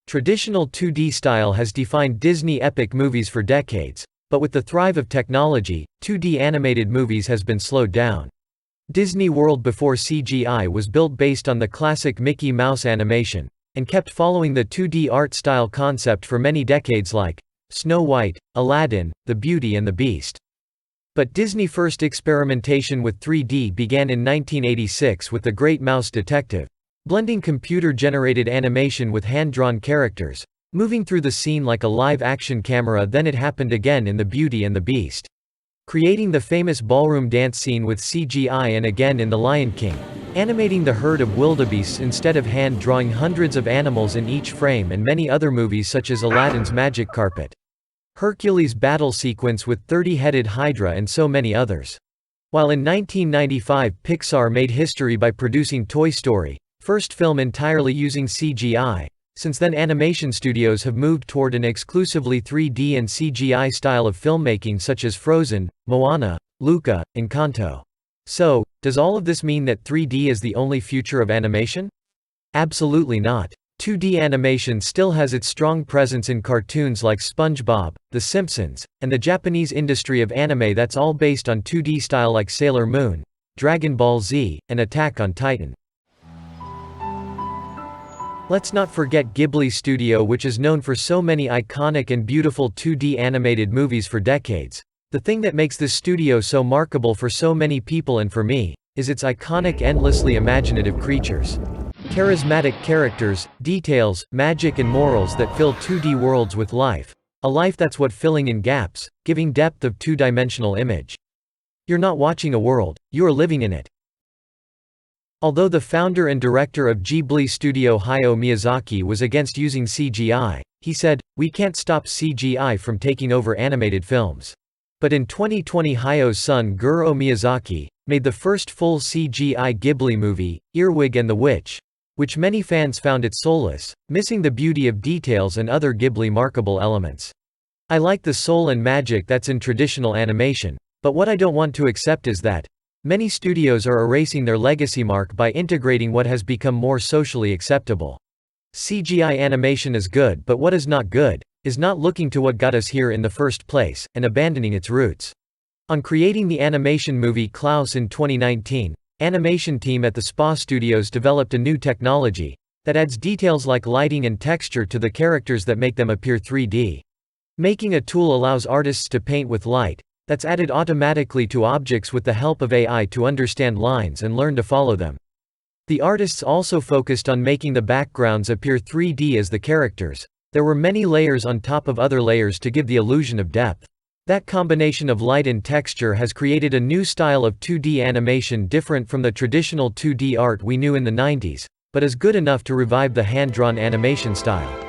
Traditional 2D style has defined Disney epic movies for decades, but with the thrive of technology, 2D animated movies has been slowed down. Disney World before CGI was built based on the classic Mickey Mouse animation, and kept following the 2D art style concept for many decades like Snow White, Aladdin, The Beauty and the Beast. But Disney's first experimentation with 3D began in 1986 with The Great Mouse Detective, blending computer-generated animation with hand-drawn characters, moving through the scene like a live-action camera. Then it happened again in The Beauty and the Beast, creating the famous ballroom dance scene with CGI, and again in The Lion King, animating the herd of wildebeests instead of hand-drawing hundreds of animals in each frame, and many other movies such as Aladdin's Magic Carpet, Hercules' battle sequence with 30-headed Hydra, and so many others. While in 1995 Pixar made history by producing Toy Story, first film entirely using CGI, since then animation studios have moved toward an exclusively 3D and CGI style of filmmaking such as Frozen, Moana, Luca, Encanto. So, does all of this mean that 3D is the only future of animation? Absolutely not. 2D animation still has its strong presence in cartoons like SpongeBob, The Simpsons, and the Japanese industry of anime that's all based on 2D style like Sailor Moon, Dragon Ball Z, and Attack on Titan. Let's not forget Ghibli Studio, which is known for so many iconic and beautiful 2D animated movies for decades. The thing that makes this studio so remarkable for so many people and for me, is its iconic, endlessly imaginative creatures. Charismatic characters, details, magic and morals that fill 2D worlds with life. A life that's what filling in gaps, giving depth of two-dimensional image. You're not watching a world, you are living in it. Although the founder and director of Ghibli Studio Hayao Miyazaki was against using CGI, he said, "We can't stop CGI from taking over animated films." But in 2020 Hayao's son Goro Miyazaki made the first full CGI Ghibli movie, Earwig and the Witch, which many fans found it soulless, missing the beauty of details and other Ghibli-markable elements. I like the soul and magic that's in traditional animation, but what I don't want to accept is that many studios are erasing their legacy mark by integrating what has become more socially acceptable. CGI animation is good, but what is not good is not looking to what got us here in the first place, and abandoning its roots. On creating the animation movie Klaus in 2019, animation team at the SPA Studios developed a new technology that adds details like lighting and texture to the characters that make them appear 3D. Making a tool allows artists to paint with light that's added automatically to objects with the help of AI to understand lines and learn to follow them. The artists also focused on making the backgrounds appear 3D as the characters. There were many layers on top of other layers to give the illusion of depth. That combination of light and texture has created a new style of 2D animation different from the traditional 2D art we knew in the 90s, but is good enough to revive the hand-drawn animation style.